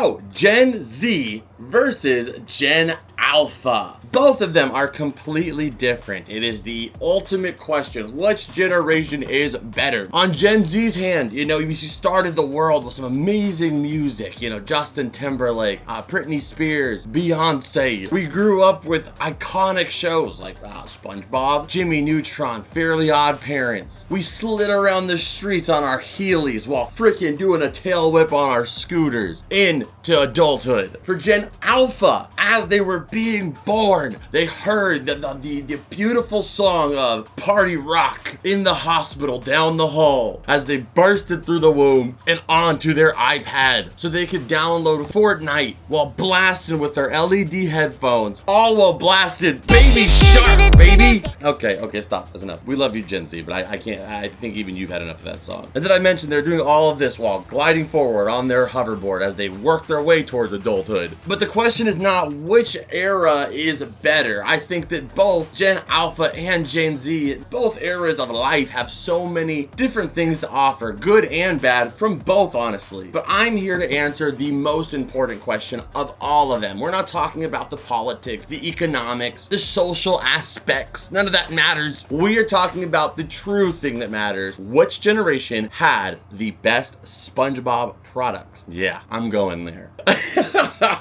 So, Gen Z versus Gen Alpha. Both of them are completely different. It is the ultimate question. Which generation is better? On Gen Z's hand, you know, we started the world with some amazing music. You know, Justin Timberlake, Britney Spears, Beyonce. We grew up with iconic shows like Spongebob, Jimmy Neutron, Fairly Odd Parents. We slid around the streets on our Heelys while freaking doing a tail whip on our scooters into adulthood. For Gen Alpha, as they were being born, they heard the beautiful song of party rock in the hospital down the hall as they bursted through the womb and onto their iPad so they could download Fortnite while blasting with their LED headphones, all while blasting Baby Shark, baby. Okay, stop. That's enough. We love you, Gen Z, but I can't. I think even you've had enough of that song. And did I mention they're doing all of this while gliding forward on their hoverboard as they work their way towards adulthood? But the question is not which era is better. I think that both Gen Alpha and Gen Z, both eras of life, have so many different things to offer, good and bad, from both, honestly. But I'm here to answer the most important question of all of them. We're not talking about the politics, the economics, the social aspects. None of that matters. We are talking about the true thing that matters. Which generation had the best SpongeBob products? Yeah, I'm going there.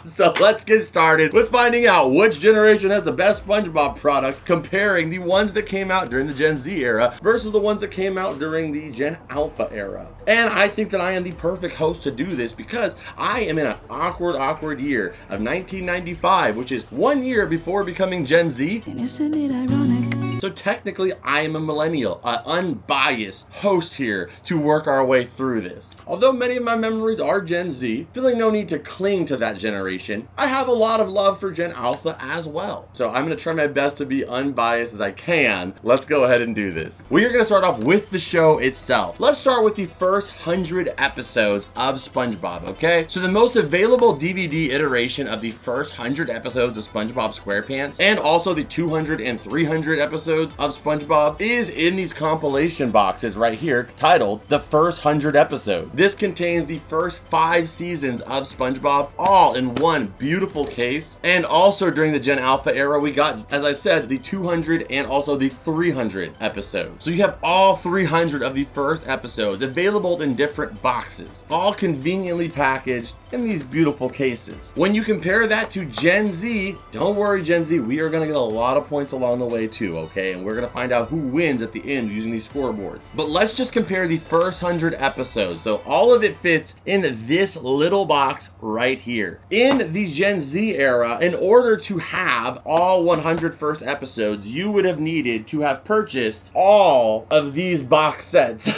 So let's get started with finding out which generation has the best SpongeBob products, comparing the ones that came out during the Gen Z era versus the ones that came out during the Gen Alpha era. And I think that I am the perfect host to do this because I am in an awkward year of 1995, which is 1 year before becoming Gen Z. And isn't it ironic? So technically, I am a millennial, an unbiased host here to work our way through this. Although many of my memories are Gen Z, feeling no need to cling to that generation, I have a lot of love for Gen Alpha as well. So I'm going to try my best to be unbiased as I can. Let's go ahead and do this. We are going to start off with the show itself. Let's start with the first 100 episodes of SpongeBob, okay? So the most available DVD iteration of the first 100 episodes of SpongeBob SquarePants, and also the 200 and 300 episodes of SpongeBob, is in these compilation boxes right here titled The First 100 Episodes. This contains the first 5 seasons of SpongeBob all in one beautiful case. And also during the Gen Alpha era, we got, as I said, the 200 and also the 300 episodes. So you have all 300 of the first episodes available in different boxes, all conveniently packaged in these beautiful cases. When you compare that to Gen Z, don't worry, Gen Z, we are going to get a lot of points along the way too, okay? And we're going to find out who wins at the end using these scoreboards. But let's just compare the first 100 episodes. So all of it fits in this little box right here. In the Gen Z era, in order to have all 100 first episodes, you would have needed to have purchased all of these box sets.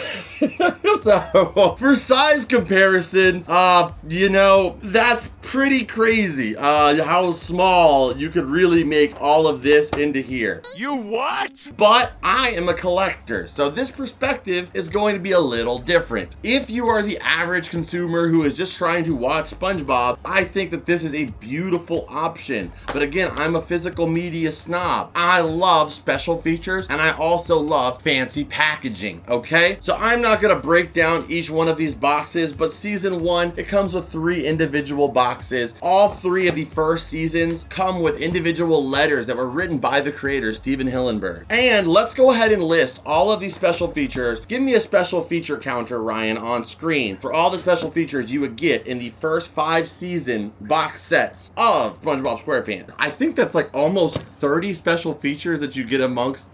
So, for size comparison, you know, that's pretty crazy, how small you could really make all of this into here. You what? But I am a collector, so this perspective is going to be a little different. If you are the average consumer who is just trying to watch SpongeBob, I think that this is a beautiful option. But again, I'm a physical media snob. I love special features, and I also love fancy packaging, okay? So I'm not gonna break down each one of these boxes, but season 1, it comes with 3 individual boxes. All 3 of the first seasons come with individual letters that were written by the creator, Steven Hillenburg. And let's go ahead and list all of these special features. Give me a special feature counter, Ryan, on screen for all the special features you would get in the first 5 season box sets of SpongeBob SquarePants. I think that's like almost 30 special features that you get amongst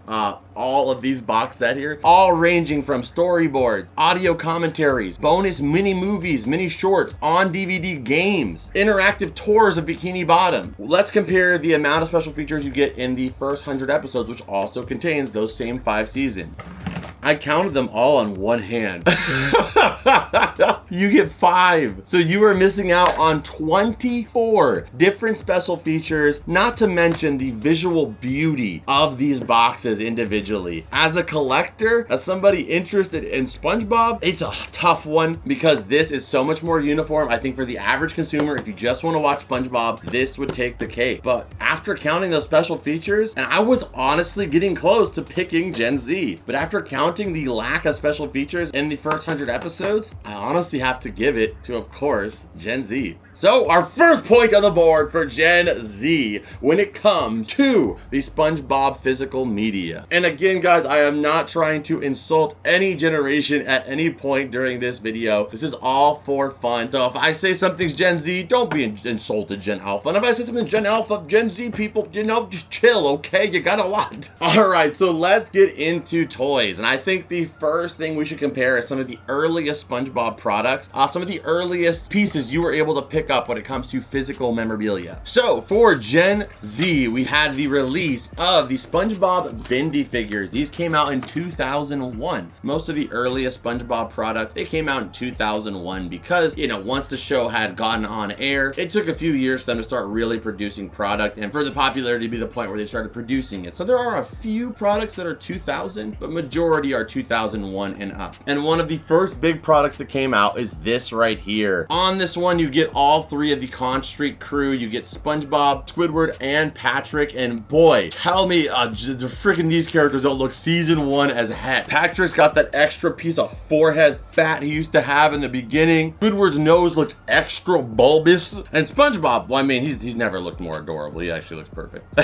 all of these box set here, all ranging from storyboards, audio commentaries, bonus mini movies, mini shorts, on DVD games, interactive tours of Bikini Bottom. Let's compare the amount of special features you get in the first 100 episodes, which also contains those same 5 seasons. I counted them all on one hand. You get 5. So you are missing out on 24 different special features, not to mention the visual beauty of these boxes individually. As a collector, as somebody interested in SpongeBob, it's a tough one because this is so much more uniform. I think for the average consumer, if you just want to watch SpongeBob, this would take the cake. But after counting those special features, and I was honestly getting close to picking Gen Z, but after counting counting the lack of special features in the first 100 episodes, I honestly have to give it to, of course, Gen Z. So our first point on the board for Gen Z when it comes to the SpongeBob physical media. And again, guys, I am not trying to insult any generation at any point during this video. This is all for fun. So if I say something's Gen Z, don't be insulted, Gen Alpha. And if I say something Gen Alpha, Gen Z people, you know, just chill, okay? You got a lot. All right, so let's get into toys. And I think the first thing we should compare is some of the earliest SpongeBob products, some of the earliest pieces you were able to pick up when it comes to physical memorabilia. So for Gen Z, we had the release of the SpongeBob Bendy figures. These came out in 2001. Most of the earliest SpongeBob products, they came out in 2001 because, you know, once the show had gotten on air, it took a few years for them to start really producing product and for the popularity to be the point where they started producing it. So there are a few products that are 2000, but majority are 2001 and up. And one of the first big products that came out is this right here. On this one, you get all three of the Con Street crew. You get SpongeBob, Squidward, and Patrick. And boy, tell me, the freaking these characters don't look season 1 as heck. Patrick's got that extra piece of forehead fat he used to have in the beginning. Squidward's nose looks extra bulbous. And SpongeBob, well, I mean, he's never looked more adorable. He actually looks perfect.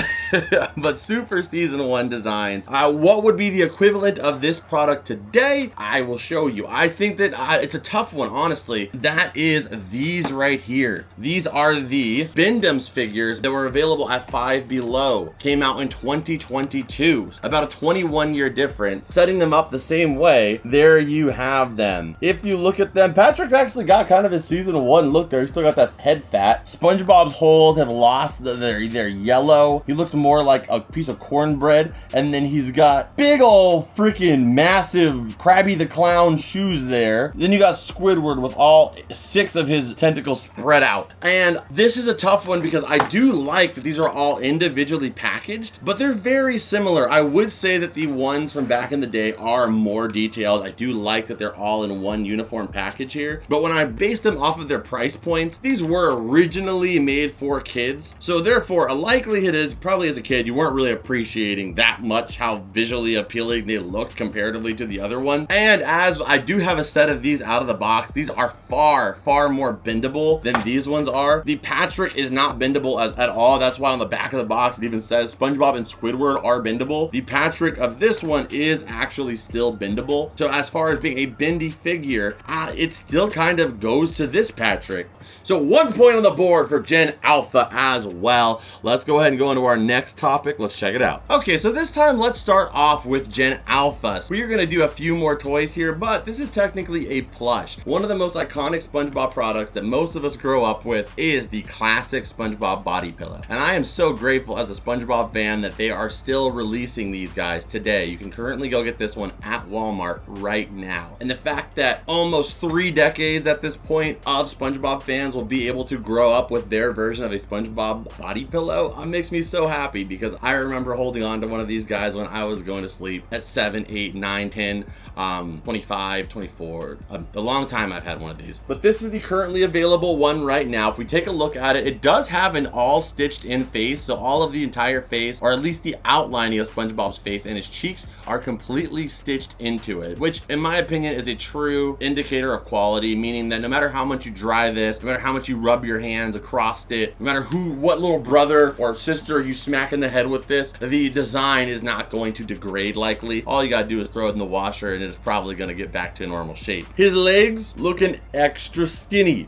But super season 1 designs. What would be the equivalent of this product today? I will show you. I think that it's a tough one, honestly. That is these right here. These are the Bindums figures that were available at Five Below. Came out in 2022. About a 21-year difference. Setting them up the same way, there you have them. If you look at them, Patrick's actually got kind of his season 1 look there. He's still got that head fat. SpongeBob's holes have lost they're yellow. He looks more like a piece of cornbread. And then he's got big old freaking massive Krabby the Clown shoes there. Then you got Squidward with all 6 of his tentacles spread out. And this is a tough one because I do like that these are all individually packaged, but they're very similar. I would say that the ones from back in the day are more detailed. I do like that they're all in one uniform package here, but when I base them off of their price points, these were originally made for kids. So therefore, a likelihood is probably as a kid, you weren't really appreciating that much how visually appealing they look comparatively to the other one. And as I do have a set of these out of the box, these are far more bendable than these ones are. The Patrick is not bendable at all. That's why on the back of the box it even says SpongeBob and Squidward are bendable. The Patrick of this one is actually still bendable. So as far as being a bendy figure, it still kind of goes to this Patrick. So 1 point on the board for Gen Alpha as well. Let's go ahead and go into our next topic. Let's check it out. Okay, so this time let's start off with Gen Alpha. So we are going to do a few more toys here, but this is technically a plush. One of the most iconic SpongeBob products that most of us grow up with is the classic SpongeBob body pillow. And I am so grateful as a SpongeBob fan that they are still releasing these guys today. You can currently go get this one at Walmart right now. And the fact that almost 3 decades at this point of SpongeBob fans will be able to grow up with their version of a SpongeBob body pillow makes me so happy, because I remember holding on to one of these guys when I was going to sleep at 7, 8, 9, 10, 25, 24. A long time I've had one of these. But this is the currently available one right now. If we take a look at it, it does have an all stitched in face. So all of the entire face, or at least the outlining of SpongeBob's face and his cheeks, are completely stitched into it, which in my opinion is a true indicator of quality, meaning that no matter how much you dry this, no matter how much you rub your hands across it, no matter what little brother or sister you smack in the head with this, the design is not going to degrade likely. All you gotta do is throw it in the washer and it's probably gonna get back to normal shape. His legs looking extra skinny.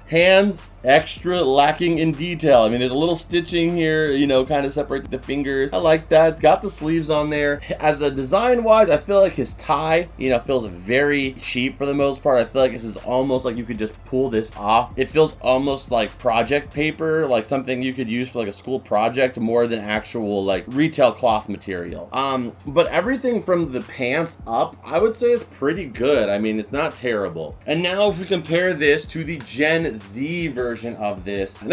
Hands extra lacking in detail. I mean, there's a little stitching here, you know, kind of separate the fingers. I like that. Got the sleeves on there. As a design wise, I feel like his tie, you know, feels very cheap for the most part. I feel like this is almost like you could just pull this off. It feels almost like project paper, like something you could use for like a school project more than actual like retail cloth material. But everything from the pants up, I would say is pretty good. I mean, it's not terrible. And now if we compare this to the Gen Z version of this,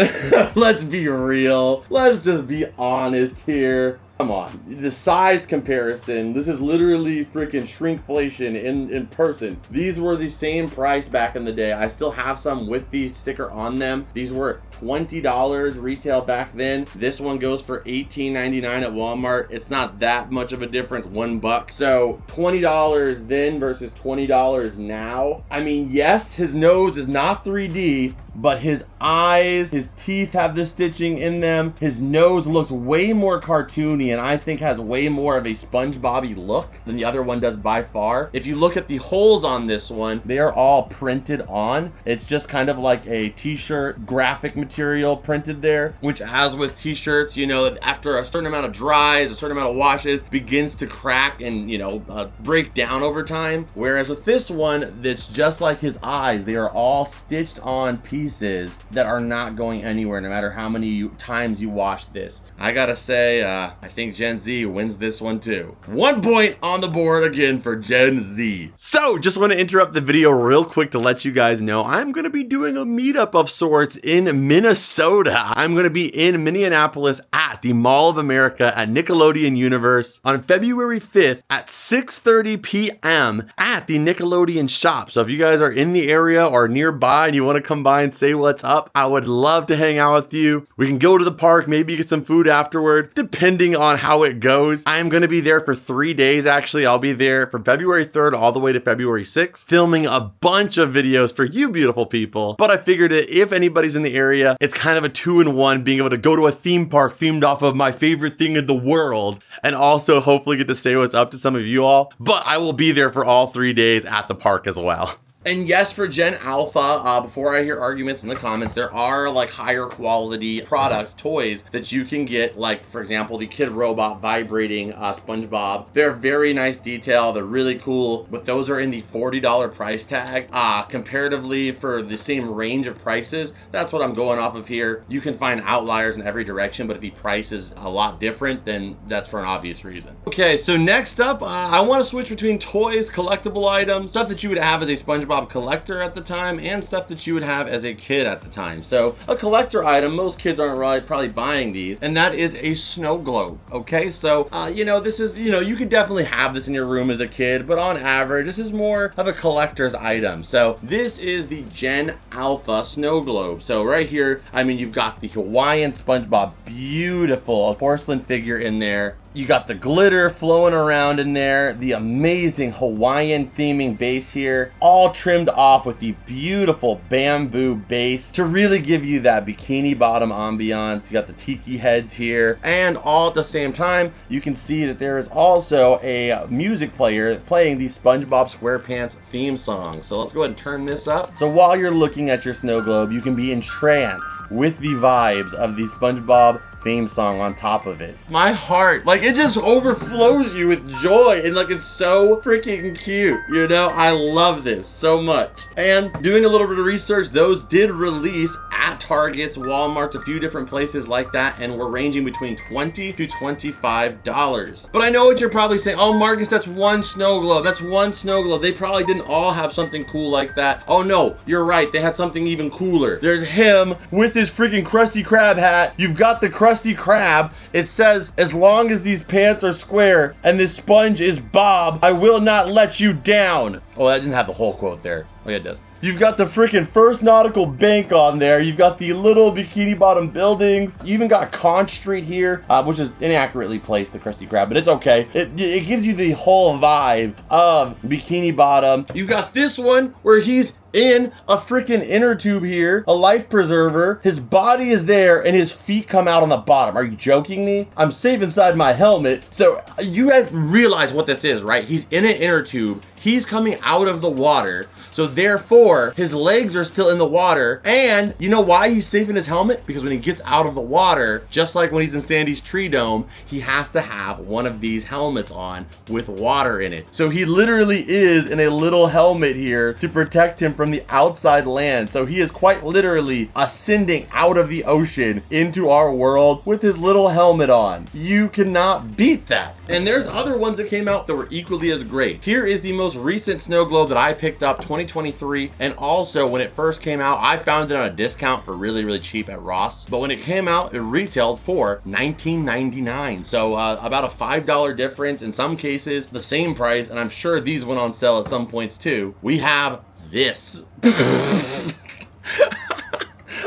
let's be real. Let's just be honest here. Come on, the size comparison, this is literally freaking shrinkflation in person. These were the same price back in the day. I still have some with the sticker on them. These were $20 retail back then. This one goes for $18.99 at Walmart. It's not that much of a difference, $1. So $20 then versus $20 now. I mean, yes, his nose is not 3D, but his eyes, his teeth have the stitching in them. His nose looks way more cartoony and I think has way more of a SpongeBob-y look than the other one does by far. If you look at the holes on this one, they are all printed on. It's just kind of like a t-shirt graphic material printed there, which as with t-shirts, you know, after a certain amount of dries, a certain amount of washes, begins to crack and, you know, break down over time. Whereas with this one, that's just like his eyes. They are all stitched on pieces that are not going anywhere no matter how many times you wash this. I gotta say, I think Gen Z wins this one too. 1 point on the board again for Gen Z. So just want to interrupt the video real quick to let you guys know I'm gonna be doing a meetup of sorts in Minnesota. I'm gonna be in Minneapolis at the Mall of America at Nickelodeon Universe on February 5th at 6:30 p.m. at the Nickelodeon shop. So if you guys are in the area or nearby and you want to come by and say what's up, I would love to hang out with you. We can go to the park, maybe get some food afterward, depending on how it goes. I am going to be there for 3 days. Actually, I'll be there from February 3rd all the way to February 6th, filming a bunch of videos for you beautiful people. But I figured that if anybody's in the area, it's kind of a 2-in-1, being able to go to a theme park themed off of my favorite thing in the world, and also hopefully get to say what's up to some of you all. But I will be there for all 3 days at the park as well. And yes, for Gen Alpha, before I hear arguments in the comments, there are like higher quality products, toys that you can get, like for example, the Kid Robot vibrating Spongebob. They're very nice detail. They're really cool, but those are in the $40 price tag. Comparatively for the same range of prices, that's what I'm going off of here. You can find outliers in every direction, but if the price is a lot different, then that's for an obvious reason. Okay, so next up, I want to switch between toys, collectible items, stuff that you would have as a SpongeBob collector at the time, and stuff that you would have as a kid at the time. So a collector item, most kids aren't really probably buying these, and that is a snow globe. Okay, so you know, this is, you know, you could definitely have this in your room as a kid, but on average this is more of a collector's item. So this is the Gen Alpha snow globe. So right here, I mean, you've got the Hawaiian SpongeBob, beautiful porcelain figure in there. You got the glitter flowing around in there, the amazing Hawaiian theming base here, all trimmed off with the beautiful bamboo base to really give you that bikini bottom ambiance. You got the tiki heads here, and all at the same time, you can see that there is also a music player playing the SpongeBob SquarePants theme song. So let's go ahead and turn this up. So while you're looking at your snow globe, you can be entranced with the vibes of the SpongeBob theme song on top of it. My heart, like, it just overflows you with joy, and like, it's so freaking cute, you know? I love this so much. And doing a little bit of research, those did release at Targets, Walmarts, a few different places like that, and were ranging between $20 to $25. But I know what you're probably saying, oh Marcus, that's one snow globe, that's one snow globe. They probably didn't all have something cool like that. Oh no, you're right, they had something even cooler. There's him with his freaking Krusty Krab hat. You've got the Krusty Krab. It says, as long as these pants are square and this sponge is Bob, I will not let you down. Oh, that didn't have the whole quote there. Oh yeah, it does. You've got the freaking First Nautical Bank on there. You've got the little bikini bottom buildings. You even got Conch Street here, which is inaccurately placed, the Krusty Krab, but it's okay. It gives you the whole vibe of Bikini Bottom. You've got this one where he's in a freaking inner tube here, a life preserver. His body is there and his feet come out on the bottom. Are you joking me? I'm safe inside my helmet. So you guys realize what this is, right? He's in an inner tube. He's coming out of the water. So therefore, his legs are still in the water. And you know why he's safe in his helmet? Because when he gets out of the water, just like when he's in Sandy's Tree Dome, he has to have one of these helmets on with water in it. So he literally is in a little helmet here to protect him from the outside land. So he is quite literally ascending out of the ocean into our world with his little helmet on. You cannot beat that. And there's other ones that came out that were equally as great. Here is the most most recent snow globe that I picked up, 2023, and also when it first came out, I found it on a discount for really, really cheap at Ross. But when it came out, it retailed for $19.99. So about a $5 difference, in some cases the same price, and I'm sure these went on sale at some points too. We have this.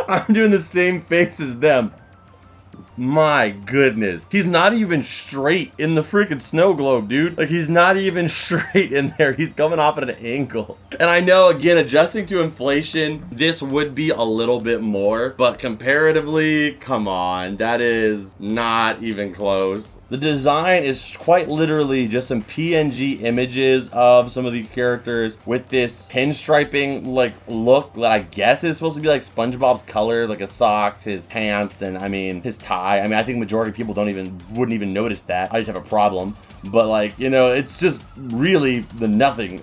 I'm doing the same face as them. My goodness. He's not even straight in the freaking snow globe, dude. Like, he's not even straight in there. He's coming off at an angle. And I know, again, adjusting to inflation, this would be a little bit more, but comparatively, come on, that is not even close. The design is quite literally just some PNG images of some of the characters with this pinstriping like look that I guess is supposed to be like SpongeBob's colors, like his socks, his pants, and I mean his tie. I mean, I think majority of people wouldn't even notice that. I just have a problem. But like, you know, it's just really the nothing.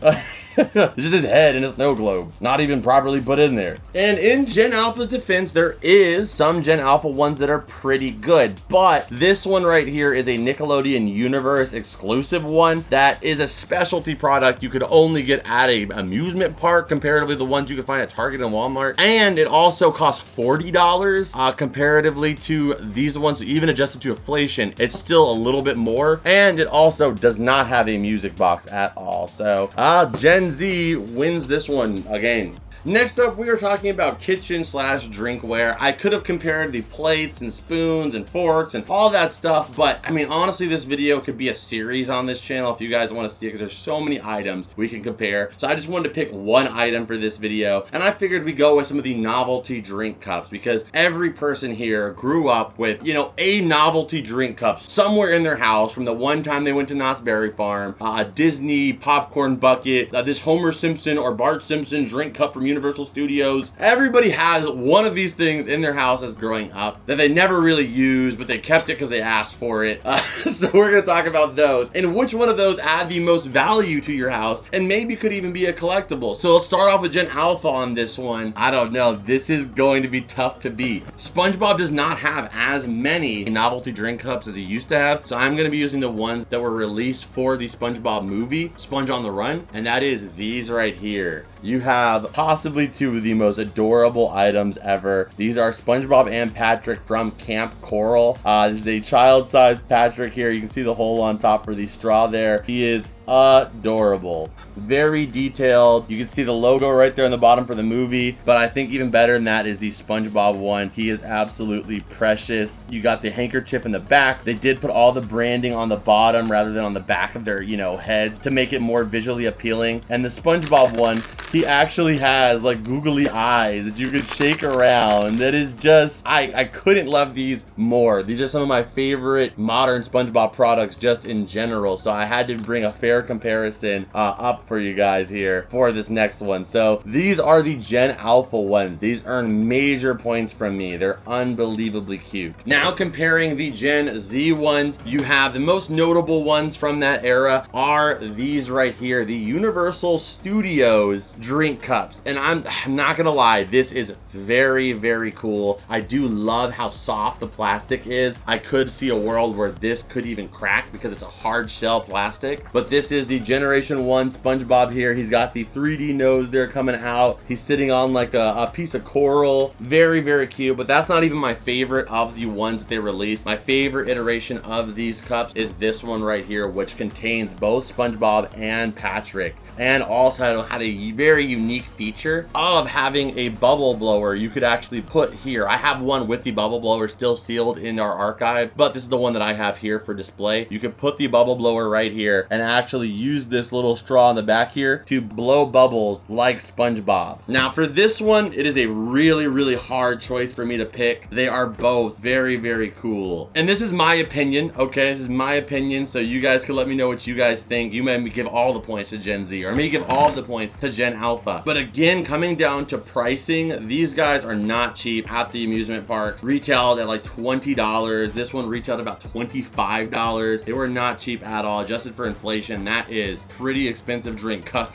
It's just his head in a snow globe, not even properly put in there. And in Gen Alpha's defense, there is some Gen Alpha ones that are pretty good, but this one right here is a Nickelodeon Universe exclusive one that is a specialty product you could only get at a amusement park, comparatively the ones you can find at Target and Walmart. And it also costs $40 comparatively to these ones. So even adjusted to inflation, it's still a little bit more. And it also does not have a music box at all. So Gen Z wins this one again. Next up, we are talking about kitchen / drinkware. I could have compared the plates and spoons and forks and all that stuff, but I mean, honestly, this video could be a series on this channel if you guys want to see it, because there's so many items we can compare. So I just wanted to pick one item for this video, and I figured we'd go with some of the novelty drink cups, because every person here grew up with, you know, a novelty drink cup somewhere in their house from the one time they went to Knott's Berry Farm, a Disney popcorn bucket, this Homer Simpson or Bart Simpson drink cup from Universal Studios. Everybody has one of these things in their house as growing up that they never really used, but they kept it because they asked for it. So we're going to talk about those and which one of those add the most value to your house and maybe could even be a collectible. So let's start off with Gen Alpha on this one. I don't know. This is going to be tough to beat. Spongebob does not have as many novelty drink cups as he used to have, so I'm going to be using the ones that were released for the SpongeBob movie, Sponge on the Run, and that is these right here. You have possibly two of the most adorable items ever. These are SpongeBob and Patrick from Camp Coral. This is a child-sized Patrick here. You can see the hole on top for the straw there. He is adorable, very detailed. You can see the logo right there on the bottom for the movie, but I think even better than that is the SpongeBob one. He is absolutely precious. You got the handkerchief in the back. They did put all the branding on the bottom rather than on the back of their, you know, heads to make it more visually appealing. And the SpongeBob one, he actually has like googly eyes that you could shake around. That is just, I couldn't love these more. These are some of my favorite modern SpongeBob products just in general, so I had to bring a fair comparison up for you guys here for this next one. So these are the Gen Alpha ones. These earn major points from me. They're unbelievably cute. Now comparing the Gen Z ones, you have the most notable ones from that era are these right here, the Universal Studios drink cups. And I'm not gonna lie, this is very, very cool. I do love how soft the plastic is. I could see a world where this could even crack because it's a hard shell plastic, but this is the Generation 1 SpongeBob here. He's got the 3D nose there coming out. He's sitting on like a piece of coral. Very, very cute, but that's not even my favorite of the ones that they released. My favorite iteration of these cups is this one right here, which contains both SpongeBob and Patrick, and also had a very unique feature of having a bubble blower you could actually put here. I have one with the bubble blower still sealed in our archive, but this is the one that I have here for display. You could put the bubble blower right here and actually use this little straw on the back here to blow bubbles like SpongeBob. Now for this one, it is a really, really hard choice for me to pick. They are both very, very cool. And this is my opinion, okay? This is my opinion, so you guys can let me know what you guys think. You may give all the points to Gen Z, or may give all the points to Gen Alpha. But again, coming down to pricing, these guys are not cheap at the amusement parks. Retailed at like $20. This one retailed about $25. They were not cheap at all. Adjusted for inflation, and that is pretty expensive drink cup.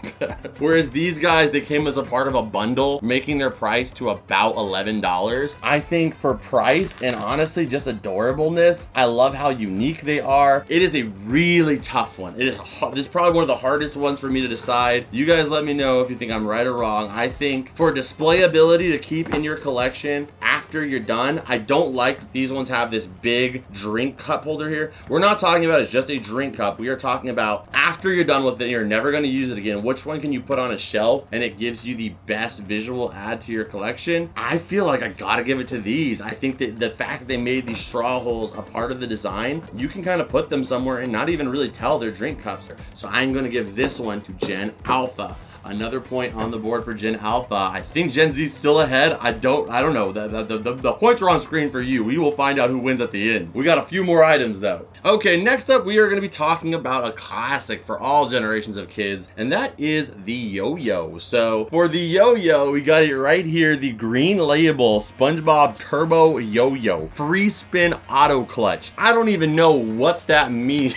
Whereas these guys, they came as a part of a bundle, making their price to about $11. I think for price and honestly just adorableness, I love how unique they are. It is a really tough one. This is probably one of the hardest ones for me to decide. You guys let me know if you think I'm right or wrong. I think for display ability to keep in your collection after you're done, I don't like that these ones have this big drink cup holder here. We're not talking about it's just a drink cup. We are talking about after you're done with it, you're never going to use it again. Which one can you put on a shelf and it gives you the best visual add to your collection? I feel like I gotta give it to these. I think that the fact that they made these straw holes a part of the design, you can kind of put them somewhere and not even really tell they're drink cups. So I'm going to give this one to Gen Alpha. Another point on the board for Gen Alpha. I think Gen Z's still ahead. I don't know. The points are on screen for you. We will find out who wins at the end. We got a few more items though. Okay, next up we are going to be talking about a classic for all generations of kids, and that is the yo-yo. So for the yo-yo, we got it right here, the green label Spongebob Turbo Yo-Yo. Free spin auto clutch. I don't even know what that means.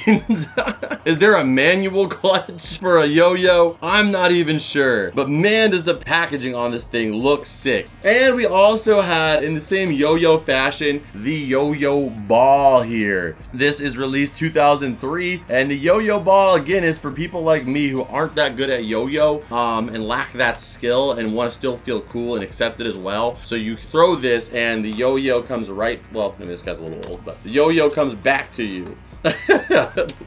Is there a manual clutch for a yo-yo? I'm not even sure, but man, does the packaging on this thing look sick. And we also had, in the same yo-yo fashion, the yo-yo ball here. This is released 2003, and the yo-yo ball again is for people like me who aren't that good at yo-yo and lack that skill and want to still feel cool and accepted as well. So you throw this and the yo-yo comes right, well, I mean, this guy's a little old, but the yo-yo comes back to you.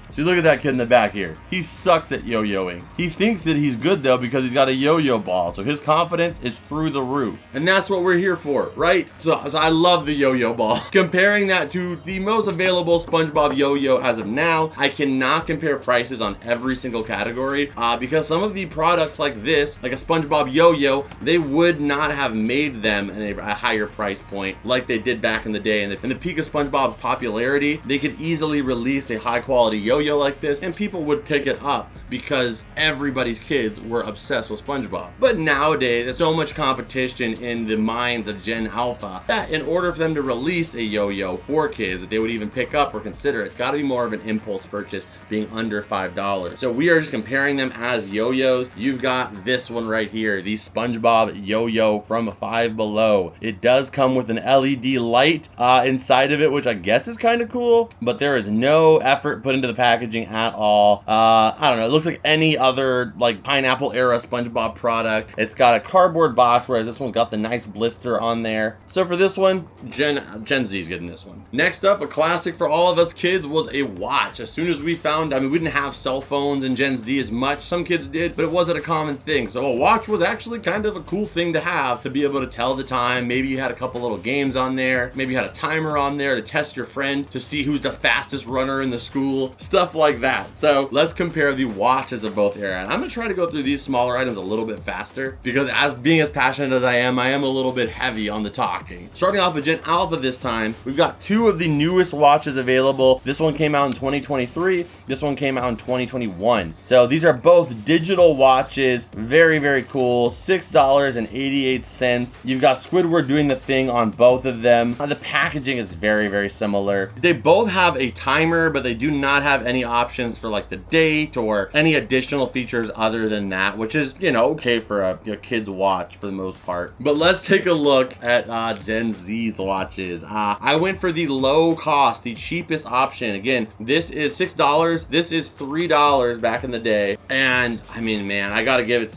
See, look at that kid in the back here. He sucks at yo-yoing. He thinks that he's good though because he's got a yo-yo ball, so his confidence is through the roof. And that's what we're here for, right? So I love the yo-yo ball. Comparing that to the most available SpongeBob yo-yo as of now, I cannot compare prices on every single category because some of the products like this, like a SpongeBob yo-yo, they would not have made them at a higher price point like they did back in the day. In the peak of SpongeBob's popularity, they could easily release a high quality yo-yo like this and people would pick it up because everybody's kids were obsessed with SpongeBob. But nowadays, there's so much competition in the minds of Gen Alpha that in order for them to release a yo-yo for kids that they would even pick up or consider, it's got to be more of an impulse purchase, being under $5. So we are just comparing them as yo-yos. You've got this one right here, the SpongeBob yo-yo from Five Below. It does come with an LED light inside of it, which I guess is kind of cool, but there is no effort put into the packaging at all. I don't know, it looks like any other like pineapple era SpongeBob product. It's got a cardboard box, whereas this one's got the nice blister on there. So for this one, Gen Z's getting this one. Next up, a classic for all of us kids was a watch. As soon as we found, I mean, we didn't have cell phones in Gen Z as much. Some kids did, but it wasn't a common thing. So a watch was actually kind of a cool thing to have, to be able to tell the time. Maybe you had a couple little games on there. Maybe you had a timer on there to test your friend to see who's the fastest runner in the school, stuff like that. So let's compare the watches of both era. And I'm gonna try to go through these smaller items a little bit faster because being as passionate as I am a little bit heavy on the talking. Starting off with Gen Alpha this time, we've got two of the newest watches available. This one came out in 2023. This one came out in 2021. So these are both digital watches. Very, very cool. $6.88. You've got Squidward doing the thing on both of them. The packaging is very, very similar. They both have a timer, but they do not have any options for like the date or any additional features other than that, which is, you know, okay for a kid's watch for the most part. But let's take a look at Gen Z's watches. I went for the low cost, the cheapest option. Again, this is $6. This is $3 back in the day. And I mean, man, I gotta give it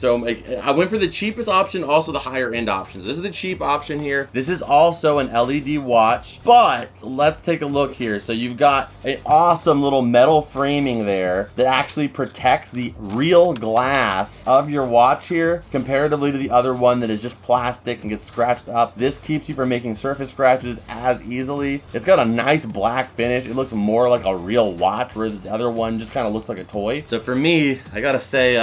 I went for the cheapest option, also the higher end options. This is the cheap option here. This is also an LED watch, but let's take a look here. So you've got an awesome little metal framing there that actually protects the real glass of your watch here comparatively to the other one that is just plastic and gets scratched up. This keeps you from making surface scratches as easily. It's got a nice black finish. It looks more like a real watch, whereas the other one just kind of looks like a toy. So for me, I gotta say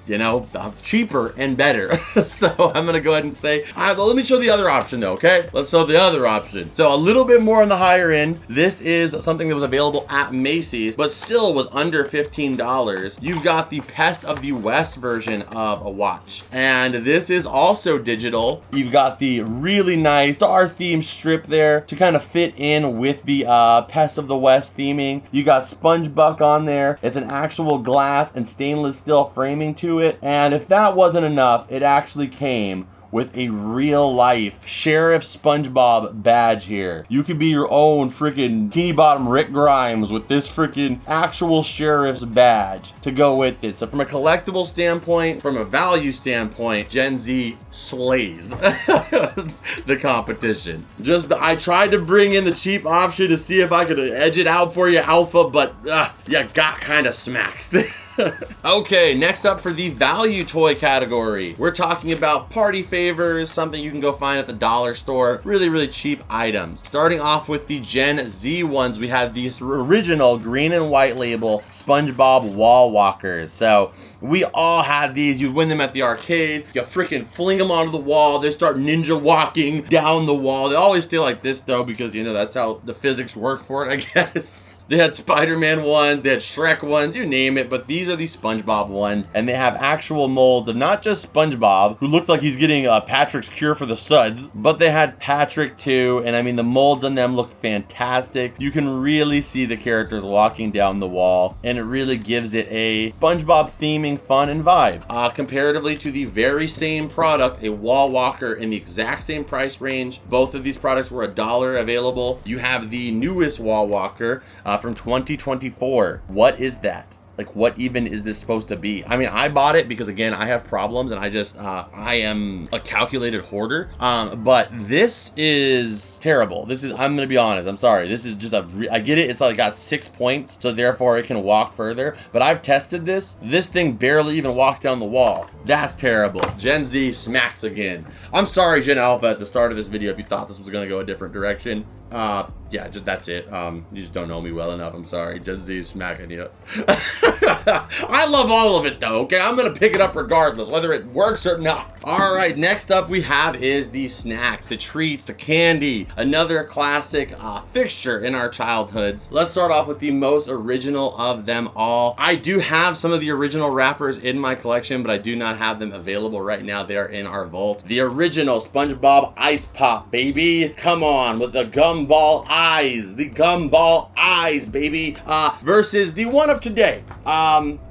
you know, cheaper and better. So I'm gonna go ahead and say, let me show the other option though, okay? Let's show the other option. So a little bit more on the higher end. This is something that was available at Macy's, but still was under $15. You've got the Pest of the West version of a watch. And this is also digital. You've got the really nice star theme strip there to kind of fit in with the Pest of the West theming. You got Spongebob on there. It's an actual glass and stainless steel framing to it. And if that wasn't enough, it actually came with a real life Sheriff Spongebob badge here. You could be your own freaking Teeny Bottom Rick Grimes with this freaking actual sheriff's badge to go with it. So from a collectible standpoint, from a value standpoint, Gen Z slays the competition. I tried to bring in the cheap option to see if I could edge it out for you, Alpha, but you got kind of smacked. Okay, next up for the value toy category, we're talking about party favors, something you can go find at the dollar store, really, really cheap items. Starting off with the Gen Z ones, we have these original green and white label Spongebob wall walkers. So we all had these. You win them at the arcade, you freaking fling them onto the wall, they start ninja walking down the wall. They always stay like this though, because you know that's how the physics work for it, I guess. They had Spider-Man ones, they had Shrek ones, you name it, but these are the Spongebob ones, and they have actual molds of not just Spongebob, who looks like he's getting Patrick's cure for the suds, but they had Patrick too, and I mean, the molds on them look fantastic. You can really see the characters walking down the wall, and it really gives it a Spongebob theming fun and vibe. Comparatively to the very same product, a wall walker in the exact same price range, both of these products were $1 available. You have the newest wall walker, from 2024. What is that? Like, what even is this supposed to be? I mean, I bought it because, again, I have problems and I am a calculated hoarder. But this is terrible. I'm gonna be honest, I'm sorry. This is just I get it, it's like got 6 points, so therefore it can walk further. But I've tested this. This thing barely even walks down the wall. That's terrible. Gen Z smacks again. I'm sorry, Gen Alpha, at the start of this video, if you thought this was gonna go a different direction. Yeah, that's it. You just don't know me well enough. I'm sorry. Gen Z is smacking you. I love all of it though, okay? I'm gonna pick it up regardless, whether it works or not. All right, next up we have is the snacks, the treats, the candy, another classic fixture in our childhoods. Let's start off with the most original of them all. I do have some of the original wrappers in my collection, but I do not have them available right now. They are in our vault. The original Spongebob Ice Pop, baby. Come on, with the gumball eyes, the gumball eyes, baby. Versus the one of today,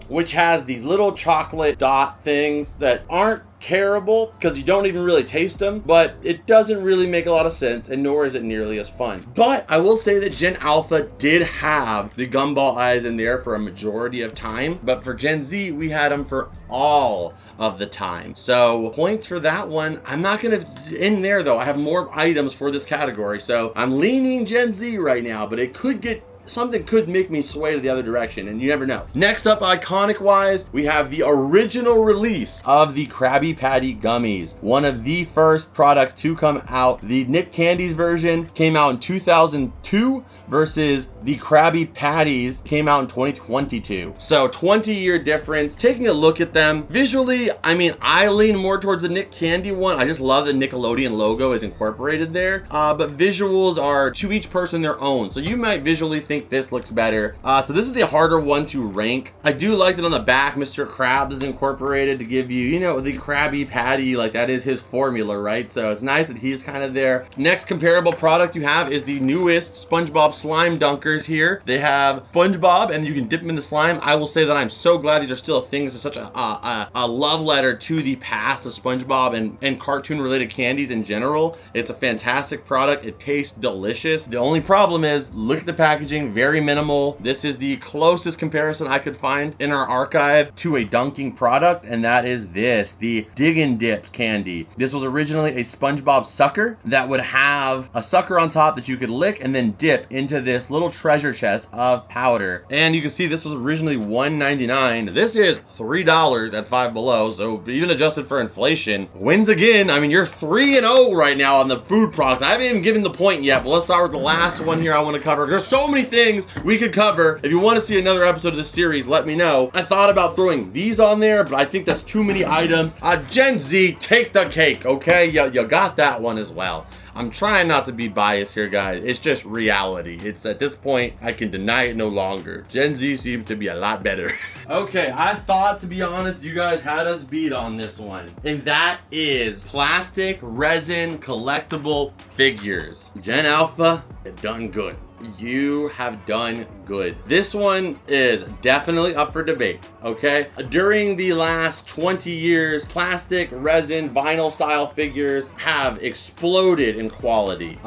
which has these little chocolate dot things that aren't terrible because you don't even really taste them, but it doesn't really make a lot of sense, and nor is it nearly as fun. But I will say that Gen Alpha did have the gumball eyes in there for a majority of time, but for Gen Z, we had them for all of the time. So points for that one. I'm not gonna end there though. I have more items for this category, so I'm leaning Gen Z right now, but it could get something could make me sway to the other direction, and you never know. Next up, iconic wise, we have the original release of the Krabby Patty gummies. One of the first products to come out. The Nick Candies version came out in 2002 versus the Krabby Patties came out in 2022. So 20-year difference. Taking a look at them visually, I mean, I lean more towards the Nick Candy one. I just love the Nickelodeon logo is incorporated there. But visuals are to each person their own. So you might visually think this looks better. So this is the harder one to rank. I do like that on the back, Mr. Krabs is incorporated to give you, you know, the Krabby Patty, like that is his formula, right? So it's nice that he's kind of there. Next comparable product you have is the newest SpongeBob slime dunkers here. They have SpongeBob and you can dip them in the slime. I will say that I'm so glad these are still a thing. This is such a love letter to the past of SpongeBob and cartoon related candies in general. It's a fantastic product. It tastes delicious. The only problem is, look at the packaging, very minimal. This is the closest comparison I could find in our archive to a dunking product, and that is this, the Dig and Dip candy. This was originally a SpongeBob sucker that would have a sucker on top that you could lick and then dip into this little treasure chest of powder. And you can see this was originally $1.99. This is $3 at Five Below, so even adjusted for inflation, wins again. I mean, you're 3-0 right now on the food products. I haven't even given the point yet, but let's start with the last one here I want to cover. There's so many things things we could cover. If you want to see another episode of this series, let me know. I thought about throwing these on there, but I think that's too many items. Gen Z, take the cake, okay? You got that one as well. I'm trying not to be biased here, guys. It's just reality. It's at this point, I can deny it no longer. Gen Z seems to be a lot better. Okay, I thought, to be honest, you guys had us beat on this one. And that is plastic, resin, collectible figures. Gen Alpha, you done good. You have done good. This one is definitely up for debate, okay? During the last 20 years, plastic, resin, vinyl style figures have exploded in quality.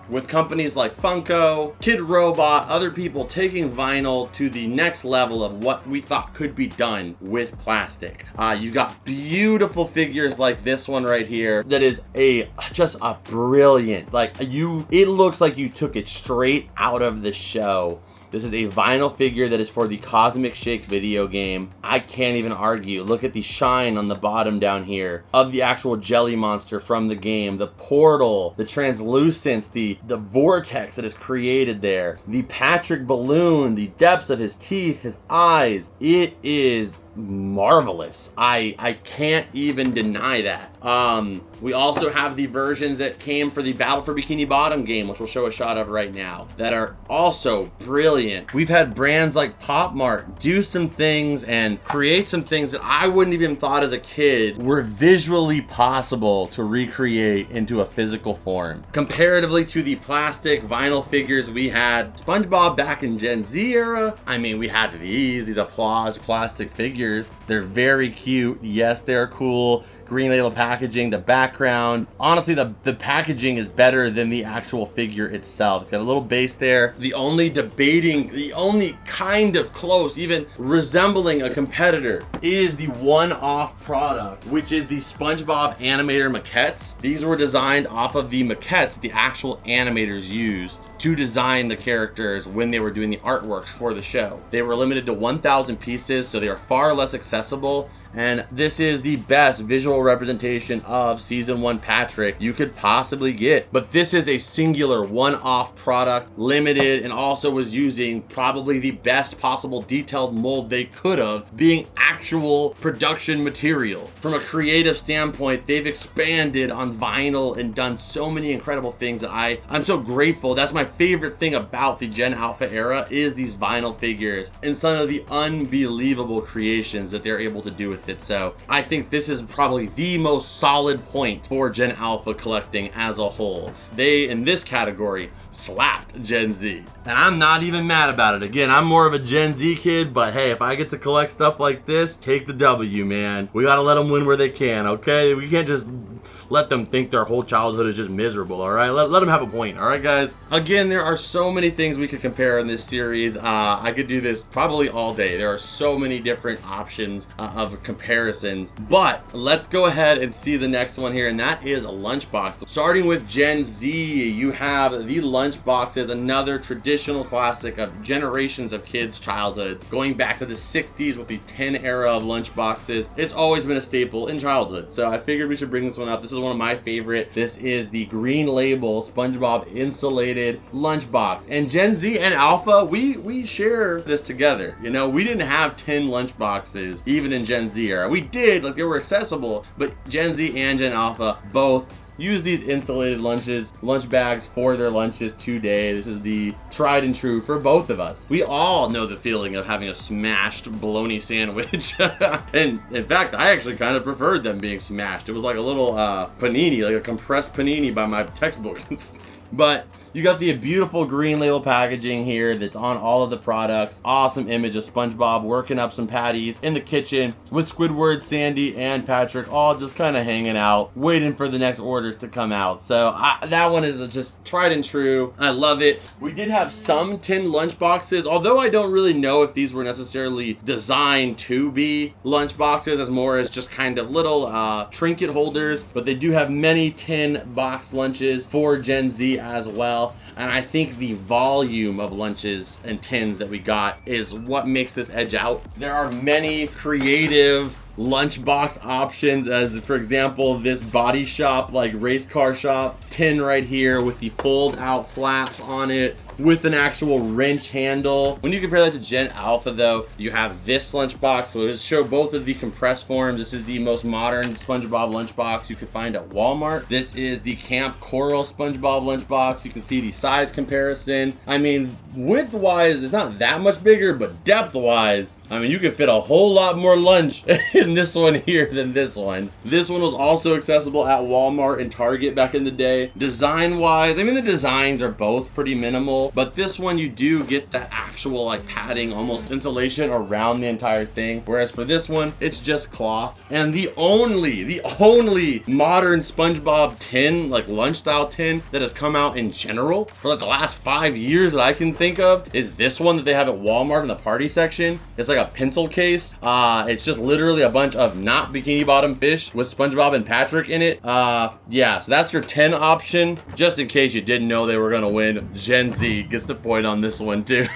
With companies like Funko, Kid Robot, other people taking vinyl to the next level of what we thought could be done with plastic. You got beautiful figures like this one right here that is just a brilliant, it looks like you took it straight out of the show. This is a vinyl figure that is for the Cosmic Shake video game. I can't even argue. Look at the shine on the bottom down here of the actual jelly monster from the game. The portal, the translucence, the vortex that is created there. The Patrick balloon, the depths of his teeth, his eyes. It is marvelous. I can't even deny that. We also have the versions that came for the Battle for Bikini Bottom game, which we'll show a shot of right now, that are also brilliant. We've had brands like Pop Mart do some things and create some things that I wouldn't even thought as a kid were visually possible to recreate into a physical form. Comparatively to the plastic vinyl figures we had, Spongebob back in Gen Z era, I mean, we had these applause plastic figures. They're very cute. Yes, they're cool. Green label packaging, the background. Honestly, the packaging is better than the actual figure itself. It's got a little base there. The only kind of close, even resembling a competitor, is the one-off product, which is the Spongebob animator maquettes. These were designed off of the maquettes that the actual animators used to design the characters when they were doing the artworks for the show. They were limited to 1,000 pieces, so they are far less accessible. And this is the best visual representation of Season 1 Patrick you could possibly get. But this is a singular one-off product, limited, and also was using probably the best possible detailed mold they could have, being actual production material. From a creative standpoint, they've expanded on vinyl and done so many incredible things that I'm so grateful. That's my favorite thing about the Gen Alpha era, is these vinyl figures and some of the unbelievable creations that they're able to do with it. So I think this is probably the most solid point for Gen Alpha collecting as a whole. They, in this category, slapped Gen Z. And I'm not even mad about it. Again, I'm more of a Gen Z kid, but hey, if I get to collect stuff like this, take the W, man. We gotta let them win where they can, okay? We can't just let them think their whole childhood is just miserable, all right? Let them have a point, all right, guys? Again, there are so many things we could compare in this series. I could do this probably all day. There are so many different options of comparisons, but let's go ahead and see the next one here, and that is a lunchbox. Starting with Gen Z, you have the lunchboxes, another traditional classic of generations of kids' childhoods. Going back to the 60s with the 10 era of lunchboxes, it's always been a staple in childhood. So I figured we should bring this one up. This is one of my favorite. This is the green label Spongebob insulated lunchbox. And Gen Z and Alpha, we share this together. You know, we didn't have 10 lunchboxes even in Gen Z era. We did, like, they were accessible, but Gen Z and Gen Alpha both use these insulated lunch bags for their lunches today. This is the tried and true for both of us. We all know the feeling of having a smashed bologna sandwich. And in fact, I actually kind of preferred them being smashed. It was like a little panini, like a compressed panini by my textbooks. But you got the beautiful green label packaging here that's on all of the products. Awesome image of SpongeBob working up some patties in the kitchen with Squidward, Sandy, and Patrick all just kind of hanging out, waiting for the next orders to come out. So that one is just tried and true. I love it. We did have some tin lunchboxes, although I don't really know if these were necessarily designed to be lunchboxes, as more as just kind of little trinket holders, but they do have many tin box lunches for Gen Z as well. And I think the volume of lunches and tins that we got is what makes this edge out. There are many creative lunchbox options, as for example, this body shop, like race car shop tin right here with the fold out flaps on it with an actual wrench handle. When you compare that to Gen Alpha though, you have this lunchbox. So let's show both of the compressed forms. This is the most modern SpongeBob lunchbox you could find at Walmart. This is the Camp Coral SpongeBob lunchbox. You can see the size comparison. I mean, width-wise, it's not that much bigger, but depth-wise, I mean, you could fit a whole lot more lunch in this one here than this one. This one was also accessible at Walmart and Target back in the day. Design-wise, I mean, the designs are both pretty minimal, but this one you do get that actual like padding, almost insulation around the entire thing. Whereas for this one, it's just cloth. And the only modern SpongeBob tin, like lunch-style tin that has come out in general for like the last 5 years that I can think of is this one that they have at Walmart in the party section. It's like a pencil case. It's just literally a bunch of not bikini bottom fish with SpongeBob and Patrick in it. Yeah, so that's your 10 option. Just in case you didn't know they were gonna win, Gen Z gets the point on this one too.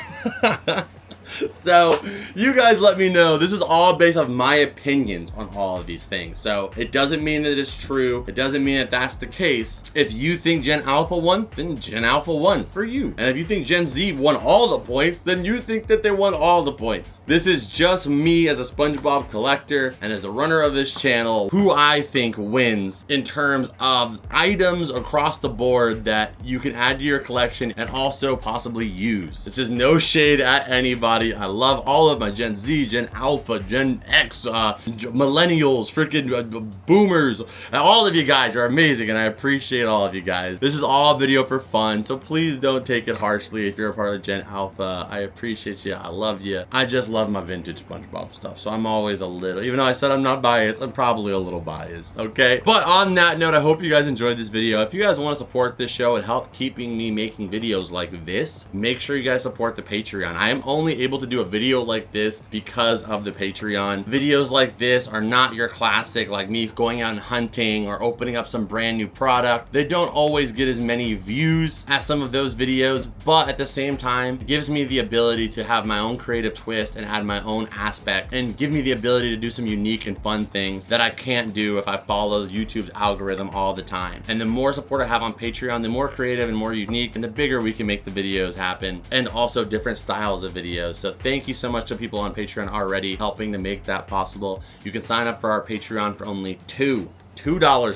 So you guys let me know. This is all based off my opinions on all of these things. So it doesn't mean that it's true. It doesn't mean that that's the case. If you think Gen Alpha won, then Gen Alpha won for you. And if you think Gen Z won all the points, then you think that they won all the points. This is just me as a SpongeBob collector and as a runner of this channel, who I think wins in terms of items across the board that you can add to your collection and also possibly use. This is no shade at anybody. I love all of my Gen Z, Gen Alpha, Gen X, millennials, freaking boomers. All of you guys are amazing and I appreciate all of you guys. This is all a video for fun, so please don't take it harshly if you're a part of Gen Alpha. I appreciate you. I love you. I just love my vintage SpongeBob stuff, so I'm always a little, even though I said I'm not biased, I'm probably a little biased, okay? But on that note, I hope you guys enjoyed this video. If you guys want to support this show and help keeping me making videos like this, make sure you guys support the Patreon. I am only able to do a video like this because of the Patreon. Videos like this are not your classic, like me going out and hunting or opening up some brand new product. They don't always get as many views as some of those videos, but at the same time, it gives me the ability to have my own creative twist and add my own aspect and give me the ability to do some unique and fun things that I can't do if I follow YouTube's algorithm all the time. And the more support I have on Patreon, the more creative and more unique and the bigger we can make the videos happen, and also different styles of videos. So thank you so much to people on Patreon already helping to make that possible. You can sign up for our Patreon for only $2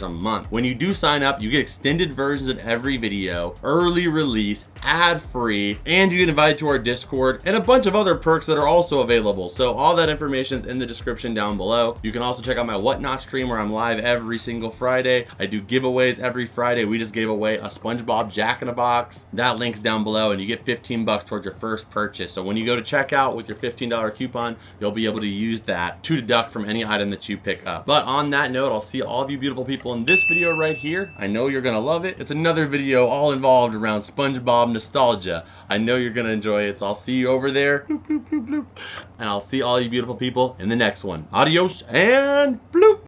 a month. When you do sign up, you get extended versions of every video, early release, ad-free, and you get invited to our Discord and a bunch of other perks that are also available. So all that information is in the description down below. You can also check out my Whatnot stream where I'm live every single Friday. I do giveaways every Friday. We just gave away a SpongeBob Jack-in-a-Box. That link's down below and you get 15 bucks towards your first purchase. So when you go to checkout with your $15 coupon, you'll be able to use that to deduct from any item that you pick up. But on that note, I'll see all of you beautiful people in this video right here. I know you're gonna love it. It's another video all involved around SpongeBob nostalgia. I know you're gonna enjoy it, so I'll see you over there. Bloop, bloop, bloop, bloop. And I'll see all you beautiful people in the next one. Adios and bloop.